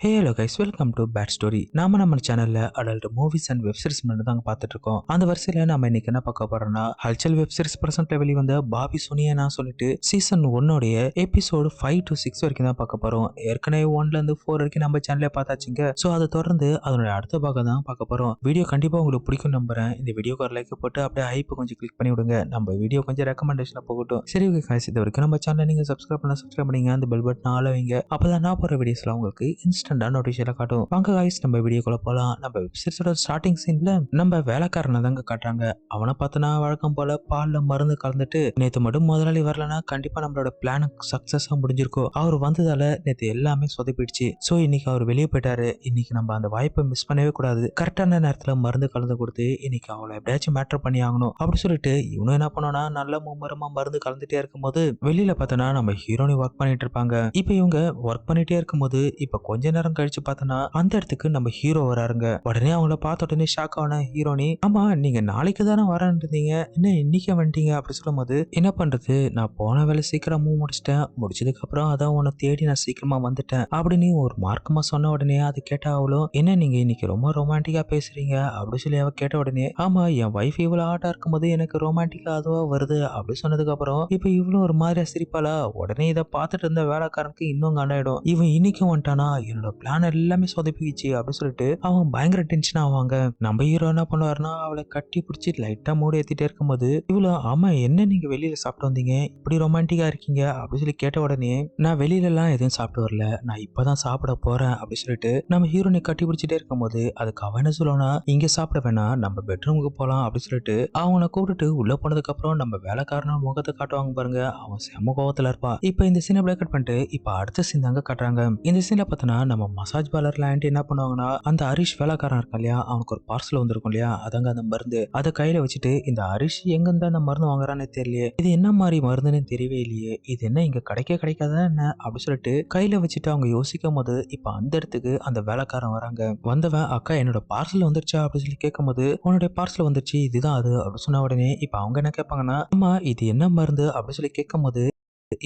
Hello guys, welcome to bad story. நம்ம சேனல்ல adult movies and web series மட்டும் தாங்க பார்த்துட்டு இருக்கோம். அந்த வரிசையில நம்ம இன்னைக்கு என்ன பார்க்க போறோம்னா, ஹல்சல் வெப் சீரிஸ் பிரசன்ட்ல வெளிவந்த பாபி சுனியனா சொல்லிட்டு சீசன் 1 எபிசோடு 5 to 6 வரைக்கும் தான் பார்க்க போறோம். ஏற்கனவே 1ல இருந்து 4 வரைக்கும் நம்ம சேனல்ல பார்த்தாச்சுங்க. ஸோ அதை தொடர்ந்து அதனுடைய அடுத்த பாகம் தான் பார்க்க போறோம். வீடியோ கண்டிப்பா உங்களுக்கு பிடிக்கும் நம்புறேன். இந்த வீடியோக்கு ஒரு லைக் போட்டு அப்படியே ஹைப் கொஞ்சம் கிளிக் பண்ணி விடுங்க. நம்ம வீடியோ கொஞ்சம் ரெக்கமெண்டேஷன் போகட்டும். சரி ஓகே கைஸ், இது வரைக்கும் நம்ம சேனலை நீங்க சப்ஸ்கிரைப் பண்ணுங்க. அந்த பெல் பட்டன் ஆள வைங்க. அப்பதான் நான் போற வீடியோஸ்ல உங்களுக்கு இன்ஸ்டன்டா நோட்டிஃபிகேஷன் காட்டும். வாங்க गाइस, நம்ம வீடியோக்குள்ள போலாம். நம்ம வெப்சைட்ஸோட ஸ்டார்டிங் சீன்ல நம்ம வேலைக்காரனை தாங்க காட்டுறாங்க. அவனை பார்த்தனா வழக்கம் போல பால்ல மருந்து கலந்துட்டு நேத்து மட்டும் முதலாளி வரலனா கண்டிப்பா நம்மளோட பிளான் சக்சஸா முடிஞ்சிருக்கும். அவர் வந்ததால நேத்து எல்லாமே சொதப்பிடுச்சு. சோ இன்னைக்கு அவர் வெளியே போயிட்டாரு. இன்னைக்கு நம்ம அந்த வாய்ப்பை மிஸ் பண்ணவே கூடாது. கரெக்டான நேரத்துல மருந்து கலந்து கொடுத்து இன்னைக்கு அவளை எப்படியாச்சும் மேட்டர் பண்ணி ஆகணும் அப்படி சொல்லிட்டு இவனும் என்ன பண்ணோம்னா நல்ல மும்மரமா மருந்து கலந்துட்டே இருக்கும்போது வெளியில பார்த்தோன்னா நம்ம ஹீரோனி ஒர்க் பண்ணிட்டு இருப்பாங்க. இப்ப இவங்க ஒர்க் பண்ணிட்டே இருக்கும்போது இப்ப கொஞ்ச நேரம் கழிச்சு பார்த்தோன்னா அந்த இடத்துக்கு நம்ம ஹீரோ வராருங்க. உடனே அவங்கள பார்த்த உடனே ஷாக் ஆன ஹீரோனி, ஆமா நீங்க நாளைக்கு தானே வரேன்னு இருந்தீங்க, என்ன இன்னைக்கு வந்துட்டீங்க அப்படி சொல்லும் போது, என்ன பண்றது நான் போன வேலை சீக்கிரமா முடிச்சிட்டேன். முடிச்சதுக்கு அப்புறம் அதான் உன்னை தேடி நான் சீக்கிரமா வந்துட்டேன் அப்படின்னு ஒரு மார்க்கமா சொன்ன உடனே அது கேட்ட அவளும், என்ன நீங்க இன்னைக்கு ரொம்ப ரொமான்டிக்கா பேசுறீங்க அப்படி சொல்லி அவ கேட்ட உடனே, ஆமா என் வைஃப் இவ்வளவு ஆட்டா இருக்கும்போது எனக்கு ரொமான்டிக்கா அதுவா வருது அப்படி சொன்னதுக்கு அப்புறம் இப்ப இவ்வளவு ஒரு மாதிரியா சிரிப்பாளா. உடனே இதை பார்த்துட்டு இருந்த வேலைக்காரனுக்கு இன்னும் கண்டாயிடும். இவன் இன்னைக்கும் வந்துட்டானா, என்னோட பிளான் எல்லாமே சொதப்பிச்சு அப்படின்னு சொல்லிட்டு அவன் பயங்கர டென்ஷன் ஆவாங்க. நம்ம ஹீரோ என்ன பண்ணுவாருன்னா அவளை கட்டி பிடிச்சி லைட்டா மூடி ஏத்திட்டே இருக்கும்போது இவ்வளவு, ஆமா என்ன நீங்க வெளியில சாப்பிட்டு வந்தீங்க, இப்படி ரொமான்டிக்கா இருக்கீங்க அப்படின்னு சொல்லி கேட்ட உடனே, நான் வெளியில எல்லாம் எதுவும் சாப்பிட்டு வரல, நான் இப்பதான் சாப்பிட போறேன் அப்படின்னு சொல்லிட்டு நம்ம ஹீரோனை கட்டி பிடிச்சிட்டே இருக்கும்போது அதுக்கு அவன் என்ன சொல்லுவானா, இங்க சாப்பிட வேணாம் நம்ம பெட்ரூமுக்கு போலாம் அப்படின்னு சொல்லிட்டு அவனை கூப்பிட்டு உள்ள போனதுக்கு அப்புறம் நம்ம வேலைக்காரன முகத்தை காட்டுவாங்க பாருங்க. அவன் செம கோவத்துல இருப்பான். இப்ப இந்த சீனை பிரேக் கட் பண்ணிட்டு இப்ப அடுத்த சீன் தாங்க காட்டுறாங்க. இந்த சீன்ல பார்த்தோன்னா நம்ம மசாஜ் பார்லர்ல ஆண்டி என்ன பண்ணுவாங்கன்னா, அந்த ஹரிஷ் வேலைக்காரன் இருக்கா இல்லையா, அவனுக்கு ஒரு பார்சல் வந்திருக்கும் இல்லையா, அதாங்க அந்த மருந்து. அதை கையில வச்சுட்டு இந்த ஹரிஷ் எங்க இருந்து அந்த மருந்து வாங்குறான்னு தெரியலையே, இது என்ன மாதிரி மருந்துன்னு தெரியவே இல்லையே, இது என்ன இங்க கிடைக்காதா என்ன அப்படி சொல்லிட்டு கையில வச்சுட்டு அவங்க யோசிக்கும் போது இப்ப அந்த இடத்துக்கு அந்த வேலைக்காரன் வராங்க. வந்தவன், அக்கா என்னோட பார்சல் வந்துருச்சா அப்படின்னு சொல்லி கேட்கும் போது, உன்னுடைய பார்சல் வந்துருச்சு இதுதான் அது அப்படி சொன்ன உடனே இப்ப அவங்க என்ன கேட்பாங்கன்னா, அம்மா இது என்ன மருந்து அப்படின்னு சொல்லி கேட்கும் போது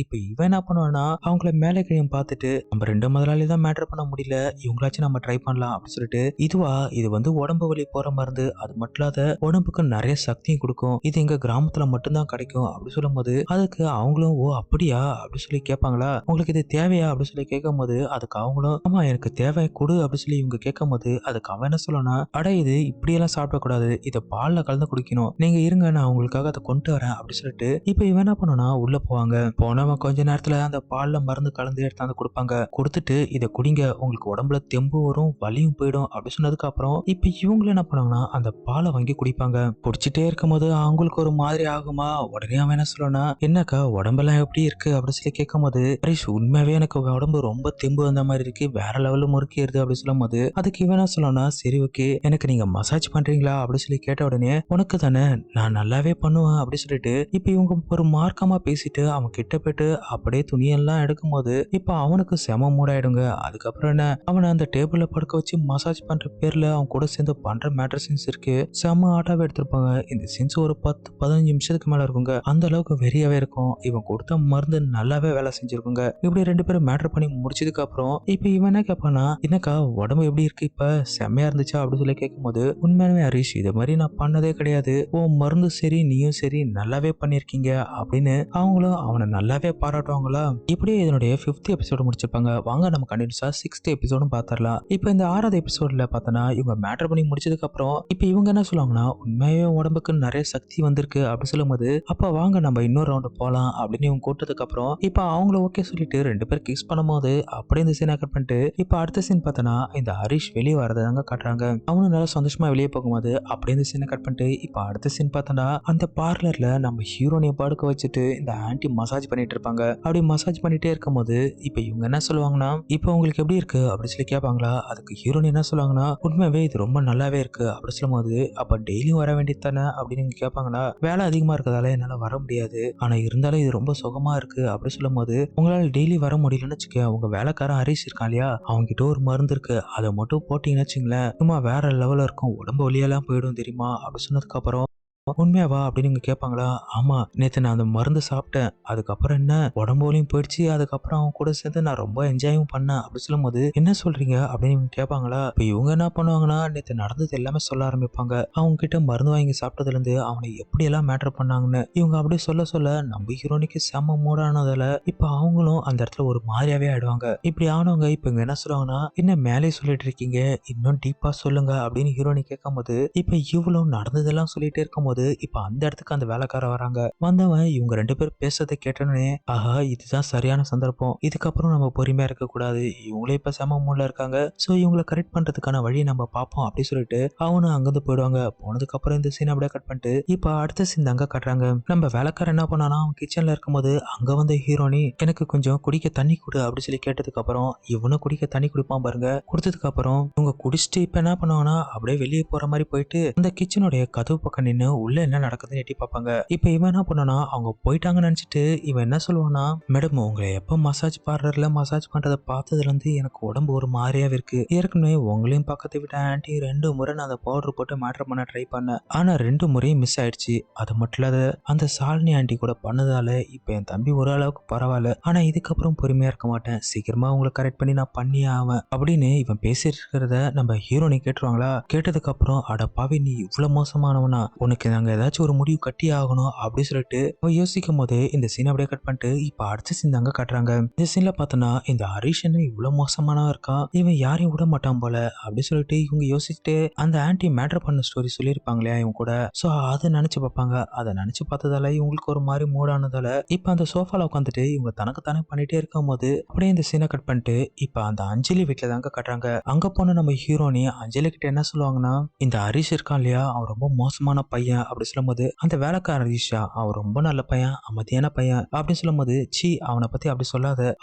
இப்ப இவன் என்ன பண்ணுவானா அவங்கள மேலே கையும் பார்த்துட்டு, நம்ம 2 முதலாளி தான் மேட்டர் பண்ண முடியல, இவங்களாச்சும் நம்ம ட்ரை பண்ணலாம் அப்படின்னு சொல்லிட்டு, இதுவா இது வந்து உடம்பு வலி போற மருந்து, அது மட்டும் இல்லாத உடம்புக்கு நிறைய சக்தியும் கொடுக்கும், இது எங்க கிராமத்துல மட்டும்தான் கிடைக்கும் அப்படி சொல்லும் போது அதுக்கு அவங்களும், ஓ அப்படியா அப்படி சொல்லி கேட்பாங்களா, உங்களுக்கு இது தேவையா அப்படி சொல்லி கேட்கும் போது அதுக்கு அவங்களும், ஆமா எனக்கு தேவை கொடு அப்படி சொல்லி இவங்க கேட்கும் போது அதுக்கு அவன் என்ன சொல்லனா, அட இது இப்படியெல்லாம் சாப்பிடக்கூடாது, இதை பால்ல கலந்து குடிக்கணும், நீங்க இருங்க நான் உங்களுக்காக அதை கொண்டு வரேன் அப்படி சொல்லிட்டு இப்ப இவன் என்ன பண்ணனா உள்ள போவாங்க. போனவன் கொஞ்ச நேரத்துல அந்த பால்ல மருந்து கலந்து எடுத்தாந்து கொடுப்பாங்க. கொடுத்துட்டு இதை குடிங்க, உங்களுக்கு உடம்புல தெம்பு வரும் வலியும் போயிடும் அப்படி சொன்னதுக்கு அப்புறம் இப்ப இவங்களும் என்ன பண்ணுவாங்கன்னா அந்த பாலை வாங்கி குடிப்பாங்க. குடிச்சிட்டே இருக்கும் போது அவங்களுக்கு ஒரு மாதிரி ஆகுமா. உடனே அவன் என்ன சொல்லுவானா, என்னக்கா உடம்பெல்லாம் எப்படி இருக்கு அப்படின்னு சொல்லி கேட்கும் போது, ஹரிஷ் உண்மையாவே எனக்கு உடம்பு ரொம்ப தெம்பு வந்த மாதிரி இருக்கு, வேற லெவல்ல முறுக்கிடுது அப்படி சொல்லும் போது அதுக்கு இவன் என்ன சொல்லுவானா, சரி ஓகே எனக்கு நீங்க மசாஜ் பண்றீங்களா அப்படின்னு சொல்லி கேட்ட உடனே, உனக்கு தானே நான் நல்லாவே பண்ணுவேன் அப்படி சொல்லிட்டு இப்ப இவங்க ஒரு மார்க்கமா பேசிட்டு அவன் கிட்ட போயிட்டு அப்படியே துணியெல்லாம் எடுக்கும்போது இப்ப அவனுக்கு செம மூடாயிடுங்க. அதுக்கப்புறம் என்ன, அவனை அந்த டேபிள்ல படுக்க வச்சு மசாஜ் பண்ற பேர்ல அவன் கூட சேர்ந்து பண்ற மேட்டர் சீன்ஸ் இருக்கு, செம ஆட்டாவே எடுத்திருப்பாங்க. இந்த சீன்ஸ் ஒரு 10-15 நிமிஷத்துக்கு மேல இருக்குங்க. அந்த அளவுக்கு வெறியாவே இருக்கும். இவன் கொடுத்த மருந்து நல்லாவே வேலை செஞ்சிருக்குங்க. இப்படி 2 பேரும் மேட்டர் பண்ணி முடிச்சதுக்கு அப்புறம் இப்ப இவன் என்ன கேட்பானா, என்னக்கா உடம்பு எப்படி இருக்கு இப்ப செம்மையா இருந்துச்சா அப்படின்னு சொல்லி கேட்கும்போது, உண்மையாவே ஹரிஷ் இது மாதிரி நான் பண்ணதே கிடையாது, உன் மருந்து சரி நீயும் சரி நல்லாவே பண்ணிருக்கீங்க அப்படின்னு அவங்களும் அவனை நல்லாவே பாராட்டுவாங்களா. இப்படியே இதனுடைய 5th எபிசோடு முடிச்சிருப்பாங்க. வாங்க நம்ம கண்டினியூஸா 6th எபிசோடும் பாத்திரலாம். இப்ப இந்த 6வது எபிசோட்ல பார்த்தோன்னா இவங்க மேட்டர் பண்ணி முடிச்சதுக்கு அப்புறம் இப்ப இவங்க என்ன சொல்லுவாங்கன்னா, உண்மையாவே உடம்புக்கு நிறைய சக்தி வந்திருக்கு அப்படி சொல்லும் போது, அப்ப வாங்க நம்ம இன்னொரு ரவுண்ட் போலாம் அப்படின்னு இவங்க கூட்டதுக்கு அப்புறம் இப்ப அவங்கள ஓகே சொல்லிட்டு 2 பேர் கிஸ் பண்ணும்போது அப்படியே இந்த சீனை கட் பண்ணிட்டு இப்ப அடுத்த சீன் பார்த்தோன்னா இந்த ஹரிஷ் வெளியே வரதாங்க காட்டுறாங்க. அவனும் நல்லா சந்தோஷமா வெளியே போகும்போது அப்படியே இந்த சீனை கட் பண்ணிட்டு இப்ப அடுத்த சீன் பார்த்தோன்னா அந்த பார்லர்ல நம்ம ஹீரோனிய படுக்க வச்சுட்டு இந்த ஆன்டி மசாஜ் பண்ணிட்டு இருப்பாங்க. அப்படி மசாஜ் பண்ணிட்டே இருக்கும்போது இப்ப இவங்க என்ன சொல்லுவாங்கன்னா, இப்ப உங்களுக்கு எப்படி இருக்கு அப்படி சொல்லி கேட்பாங்களா. அதுக்கு ஹீரோயின் என்ன சொல்லுவாங்கன்னா, உண்மையாவே இது ரொம்ப நல்லாவே இருக்கு அப்படி சொல்லும் போது, அப்ப டெய்லியும் வர வேண்டியது தானே அப்படின்னு கேட்பாங்கன்னா, வேலை அதிகமா இருக்கிறதால என்னால வர முடியாது, ஆனா இருந்தாலும் இது ரொம்ப சுகமா இருக்கு அப்படி சொல்லும் போது, உங்களால டெய்லி வர முடியலன்னு வச்சுக்க, உங்க வேலைக்காரன் ஹரிஷ் இருக்கான் இல்லையா, அவங்க கிட்ட ஒரு மருந்து இருக்கு, அதை மட்டும் போட்டீங்கன்னு வச்சுங்களேன் சும்மா வேற லெவல்ல இருக்கும், உடம்பு வலியெல்லாம் போயிடும் தெரியுமா அப்படி சொன்னதுக்கு அப்புறம் உண்மையாவா அப்படின்னு இவங்க கேட்பாங்களா? ஆமா, நேத்து நான் அந்த மருந்து சாப்பிட்டேன். அதுக்கப்புறம் என்ன உடம்பு வலியும் போயிடுச்சு. அதுக்கப்புறம் அவங்க கூட சேர்ந்து நான் ரொம்ப என்ஜாயும் பண்ணேன் அப்படி சொல்லும்போது, என்ன சொல்றீங்க அப்படின்னு இவங்க கேட்பாங்களா? இப்ப இவங்க என்ன பண்ணுவாங்கன்னா, நேத்து நடந்தது எல்லாமே சொல்ல ஆரம்பிப்பாங்க. அவங்க கிட்ட மருந்து வாங்கி சாப்பிட்டதுல இருந்து அவனை எப்படியெல்லாம் மேட்டர் பண்ணாங்கன்னு. இவங்க அப்படியே சொல்ல சொல்ல நம்ம ஹீரோனிக்கு செம்ம மூடானதால இப்ப அவங்களும் அந்த இடத்துல ஒரு மாதிரியாவே ஆயிடுவாங்க. இப்படி ஆனவங்க இப்ப இவங்க என்ன சொல்லுவாங்கன்னா, என்ன மேலே சொல்லிட்டு இருக்கீங்க, இன்னும் டீப்பா சொல்லுங்க அப்படின்னு ஹீரோனி கேட்கும்போது, இப்ப இவளும் நடந்ததெல்லாம் சொல்லிட்டே இருக்கும்போது இப்ப அந்த இடத்துக்கு அந்த வேலைக்காரன் வராங்க. வந்தவன் இவங்க 2 பேரும் பேசுறதை கேட்டோனே, ஆஹா இதுதான் சரியான சந்தர்ப்பம். இதுக்கப்புறம் நம்ம பொறுமையா இருக்க கூடாது. இவங்களே இப்ப செம மூட்ல இருக்காங்க. சோ இவங்கள கரெக்ட் பண்றதுக்கான வழியை நம்ம பார்ப்போம் அப்படி சொல்லிட்டு அவனும் அங்கிருந்து போயிடுவாங்க. போனதுக்கு அப்புறம் இந்த சீன் அப்படியே கட் பண்ணிட்டு இப்ப அடுத்த சீன் தாங்க காட்டுறாங்க. நம்ம வேலைக்காரன் என்ன பண்ணானா, அவன் கிச்சன்ல இருக்கும்போது அங்க வந்த ஹீரோனி எனக்கு கொஞ்சம் குடிக்க தண்ணி கொடு அப்படி சொல்லி கேட்டதுக்கு அப்புறம் இவனும் குடிக்க தண்ணி குடிப்பான் பாருங்க. குடுத்ததுக்கு அப்புறம் இவங்க குடிச்சிட்டு இப்ப என்ன பண்ணுவாங்கன்னா, அப்படியே வெளியே போற மாதிரி போயிட்டு அந்த கிச்சனுடைய கதவு பக்கம் நின்னு உள்ள என்ன நடக்குதுன்னு எட்டி பார்ப்பாங்க. இப்ப இவன் என்ன பண்ணானா, அவங்க போயிட்டாங்கன்னு நினைச்சிட்டு இவன் என்ன சொல்லுவானா, மேடம் உங்களை எப்ப மசாஜ் பார்லர்ல மசாஜ் பண்றதை பார்த்ததுல இருந்து எனக்கு உடம்பு ஒரு மாதிரியாவே இருக்கு. ஏற்கனவே உங்களையும் பக்கத்து விட்ட ஆன்ட்டி 2 முறை நான் அந்த பவுடர் போட்டு மேட்டர் பண்ண ட்ரை பண்ணேன். ஆனா 2 முறையும் மிஸ் ஆயிடுச்சு. அது மட்டும் இல்லாத அந்த சாலினி ஆன்ட்டி கூட பண்ணதால இப்ப என் தம்பி ஓரளவுக்கு பரவாயில்ல. ஆனா இதுக்கப்புறம் பொறுமையா இருக்க மாட்டேன். சீக்கிரமா உங்களை கரெக்ட் பண்ணி நான் பண்ணியே ஆவேன் அப்படின்னு இவன் பேசிட்டு இருக்கிறத நம்ம ஹீரோனி கேட்டுருவாங்களா? கேட்டதுக்கு அப்புறம் அட பாவி நீ இவ்வளவு மோசமானவனா, உனக்கு நாங்க ஏதாச்சும் ஒரு முடிவு கட்டி ஆகணும் அப்படி சொல்லிட்டு அவ யோசிக்கும் போது இந்த சீன் அப்படியே கட் பண்ணிட்டு இப்ப அடுத்த சீன் தாங்க காட்டுறாங்க. இந்த சீன்ல பார்த்தோன்னா இந்த ஹரிஷ் என்ன இவ்வளவு மோசமானவன் இருக்கான், இவன் யாரையும் விட மாட்டான் போல அப்படி சொல்லிட்டு இவங்க யோசிச்சுட்டு அந்த ஆன்ட்டி மேட்டர் பண்ண ஸ்டோரி சொல்லியிருப்பாங்க இல்லையா இவங்க கூட, சோ அதை நினைச்சு பார்ப்பாங்க. அதை நினைச்சு பார்த்ததால இவங்களுக்கு ஒரு மாதிரி மூடானதால இப்ப அந்த சோஃபால உட்காந்துட்டு இவங்க தனக்கு தானே பண்ணிட்டே இருக்கும் போது அப்படியே இந்த சீனை கட் பண்ணிட்டு இப்ப அந்த அஞ்சலி வீட்டுல தாங்க காட்டுறாங்க. அங்க போன நம்ம ஹீரோனி அஞ்சலி கிட்ட என்ன சொல்லுவாங்கன்னா, இந்த ஹரிஷ் இருக்கான் இல்லையா அவன் ரொம்ப மோசமான பையன் அப்படி சொல்லும்போது அந்த வேலைக்காரன் ஹரிஷா அவன் ரொம்ப நல்ல பையன், அமைதியான பையன் அப்படின்னு சொல்லும்போது, சீ அவனை பத்தி அப்படி சொல்லாத.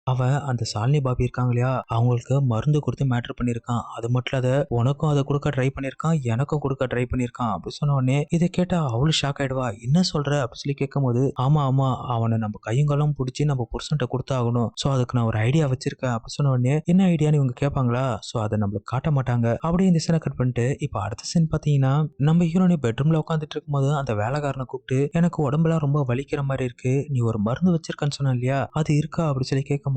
அவன் அந்த சாலினி பாபி இருக்காங்க இல்லையா அவங்களுக்கு மருந்து கொடுத்து மேட்டர் பண்ணியிருக்கான். அது மட்டும் இல்லாத உனக்கும் அதை கொடுக்க ட்ரை பண்ணியிருக்கான், எனக்கும் கொடுக்க ட்ரை பண்ணியிருக்கான் அப்படி சொன்ன உடனே இதை கேட்டா அவளும் ஷாக் ஆயிடுவா. என்ன சொல்ற அப்படி சொல்லி கேட்கும்போது, ஆமா ஆமா அவனை நம்ம கையங்காலம் பிடிச்சி நம்ம புருஷன்ட்ட கொடுத்தாகணும். சோ அதுக்கு நான் ஒரு ஐடியா வச்சிருக்கேன் அப்படி சொன்ன உடனே என்ன ஐடியான்னு இவங்க கேட்பாங்களா? சோ அதை நம்மளுக்கு காட்ட மாட்டாங்க. அப்படியே இந்த சீனை கட் பண்ணிட்டு இப்ப அடுத்த சீன் பாத்தீங்கன்னா நம்ம ஹீரோனி பெட்ரூம்ல உட்காந்துட்டு இருக்கும்போது அந்த வேலைக்காரனை கூப்பிட்டு எனக்கு உடம்புலாம் ரொம்ப வலிக்கிற மாதிரி இருக்கு, நீ ஒரு மருந்து வச்சிருக்கன்னு சொன்ன இல்லையா அது இருக்கா அப்படி சொல்லி கேட்கும்போது,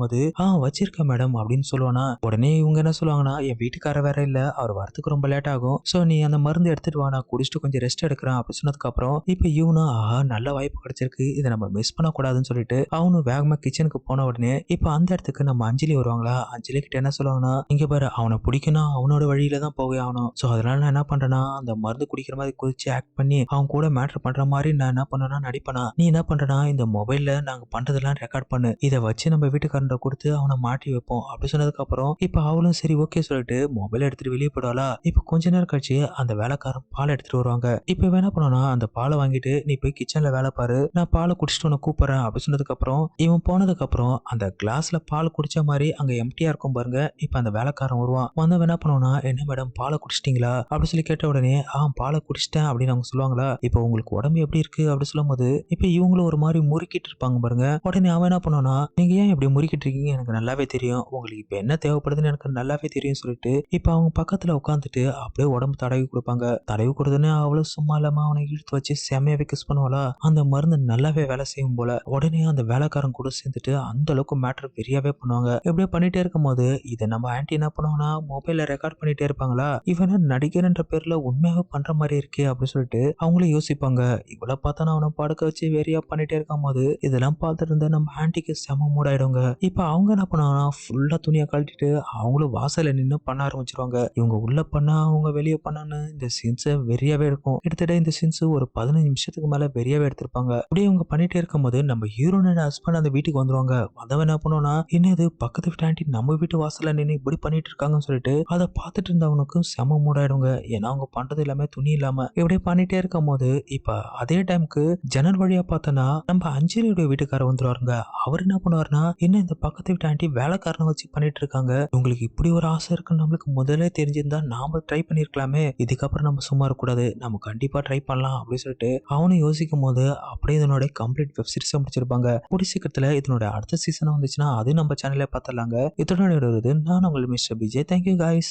வச்சிருக்கேன் மேடம் அப்படின்னு சொல்லுவானா. உடனே இவங்க என்ன சொல்லுவாங்கன்னா, என் வீட்டுக்கார வேற இல்ல, அவர் வரத்துக்கு ரொம்ப லேட் ஆகும். சோ நீ அந்த மருந்து எடுத்துட்டு வா, நான் குடிச்சிட்டு கொஞ்சம் ரெஸ்ட் எடுக்கிறேன் அப்படி சொன்னதுக்கு அப்புறம் இப்ப இவனும் நல்ல வாய்ப்பு கிடைச்சிருக்கு, இதை நம்ம மிஸ் பண்ண கூடாதுன்னு சொல்லிட்டு அவனும் வேகமா கிச்சனுக்கு போன உடனே இப்ப அந்த இடத்துக்கு நம்ம அஞ்சலி வருவாங்களா. அஞ்சலி கிட்ட என்ன சொல்லுவாங்கன்னா, இங்க பாரு அவனை பிடிக்கணும் அவனோட வழியில தான் போக ஆகணும். சோ அதனால நான் என்ன பண்றேன்னா அந்த மருந்து குடிக்கிற மாதிரி குதிச்சு ஆக்ட் பண்ணி அவன் கூட மேட்டர் பண்ற மாதிரி நான் என்ன பண்ணேன்னா நடிப்பேனா, நீ என்ன பண்றனா இந்த மொபைல்ல நாங்க பண்றதெல்லாம் ரெக்கார்ட் பண்ணு, இதை வச்சு நம்ம வீட்டுக்காரன் கொடுத்து அவனை மாட்டி வைப்போம் அப்படி சொன்னதுக்கு அப்புறம் இப்ப அவளும் சரி ஓகே சொல்லிட்டு மொபைல் எடுத்துட்டு வெளியே போயிடுவாளா. இப்ப கொஞ்ச நேரம் கழிச்சு அந்த வேலைக்காரன் பால் எடுத்துட்டு வருவாங்க. இப்ப இவன் என்ன பண்ணா அந்த பாலை வாங்கிட்டு நீ போய் கிச்சன்ல வேலை பாரு, நான் பாலை குடிச்சிட்டு உன்னை கூப்பிடுறேன் அப்படி சொன்னதுக்கு அப்புறம் இவன் போனதுக்கு அப்புறம் அந்த கிளாஸ்ல பால் குடிச்ச மாதிரி அங்க எம்டியா இருக்கும் பாருங்க. இப்ப அந்த வேலைக்காரன் வருவான். வந்தவன் என்ன பண்ணுவானா, என்ன மேடம் பாலை குடிச்சிட்டீங்களா அப்படி சொல்லி கேட்ட உடனே பாலை குடிச்சிட்டேன் அப்படின்னு அவங்க சொல்லுவாங்களா. இப்ப உங்களுக்கு உடம்பு எப்படி இருக்கு அப்படி சொல்லும் போது இப்ப இவங்களும் ஒரு மாதிரி முறுக்கிட்டு இருப்பாங்க பாருங்க. உடனே அவன் என்ன பண்ணுவானா, நீங்க ஏன் இப்படி முறுக்கிட்டு இருக்கீங்க எனக்கு நல்லாவே தெரியும், உங்களுக்கு இப்ப என்ன தேவைப்படுதுன்னு எனக்கு நல்லாவே தெரியும் சொல்லிட்டு இப்ப அவங்க பக்கத்துல உட்காந்துட்டு அப்படியே உடம்பு தடவி கொடுப்பாங்க. தடவி கொடுத்தோன்னே அவ்வளவு சும்மா இல்லாம அவனை இழுத்து வச்சு செமையாவே கிஸ் பண்ணுவாளா. அந்த மருந்து நல்லாவே வேலை செய்யும் போல. உடனே அந்த வேலைக்காரன் கூட சேர்ந்துட்டு அந்த அளவுக்கு மேட்டர் பெரியாவே பண்ணுவாங்க. எப்படியோ பண்ணிட்டே இருக்கும் போது இதை நம்ம ஆன்ட்டி என்ன பண்ணுவாங்கன்னா மொபைல்ல ரெக்கார்ட் பண்ணிட்டே இருப்பாங்களா. இவன நடிகர்ன்ற பேர்ல உண்மையாவே பண்ற மாதிரி இருக்கே அப்படின்னு சொல்லிட்டு அவங்களும் யோசிப்பாங்க. இவ்வளவு பார்த்தா அவனை படுக்க வச்சு வெறியா பண்ணிட்டே இருக்கும் போது இதெல்லாம் பார்த்துட்டு இருந்த நம்ம ஆன்ட்டிக்கு செம மூடாயிடுங்க. இப்ப அவங்க என்ன பண்ணாங்கன்னா ஃபுல்லா துணியை கழட்டிட்டு அவங்களும் வாசல்ல நின்னு பண்ண ஆரம்பிச்சிருவாங்க. இவங்க உள்ள பண்ணா அவங்க வெளியே பண்ணான்னு இந்த சீன்ஸ் வெறியாவே இருக்கும். கிட்டத்தட்ட இந்த சீன்ஸ் ஒரு 15 நிமிஷத்துக்கு மேல வெறியாவே எடுத்திருப்பாங்க. அப்படியே இவங்க பண்ணிட்டே இருக்கும்போது நம்ம ஹீரோனோட ஹஸ்பண்ட் அந்த வீட்டுக்கு வந்துருவாங்க. வந்தவன் என்ன பண்ணுவானா, என்னது பக்கத்து வீட்டு ஆண்டி நம்ம வீட்டு வாசல்ல நின்னு இப்படி பண்ணிட்டு இருக்காங்கன்னு சொல்லிட்டு அதை பார்த்துட்டு இருந்தவனுக்கு செம மூடாயிடுங்க. ஏன்னா அவங்க பண்றது எல்லாமே துணி இல்லாம இப்படியே பண்ணிட்டே இருக்கும் போது இப்ப அதே டைமுக்கு ஜன்னல் வழியா பார்த்தனா நம்ம அஞ்சலியோட வீட்டுக்காரர் வந்துருவாருங்க. அவர் என்ன பண்ணுவாருன்னா, என்ன இந்த பக்கத்து வீட்டு ஆண்டி வேலைக்காரனை வச்சு பண்ணிட்டு இருக்காங்க, உங்களுக்கு இப்படி ஒரு ஆசை இருக்குன்னு நம்மளுக்கு முதல்ல தெரிஞ்சிருந்தா நாம ட்ரை பண்ணிருக்கலாமே, இதுக்கப்புறம் நம்ம சும்மா இருக்கக்கூடாது, நம்ம கண்டிப்பா ட்ரை பண்ணலாம் அப்படின்னு சொல்லிட்டு அவனும் யோசிக்கும் போது அப்படியே இதனோட கம்ப்ளீட் வெப் சீரிஸா முடிச்சிருப்பாங்க. கூடிய சீக்கிரத்துல இதனோட அடுத்த சீசன் வந்துச்சுன்னா அது நம்ம சேனல்ல பார்த்துடலாங்க. இதனோட நான் உங்கள் மிஸ்டர் விஜய். Thank you guys.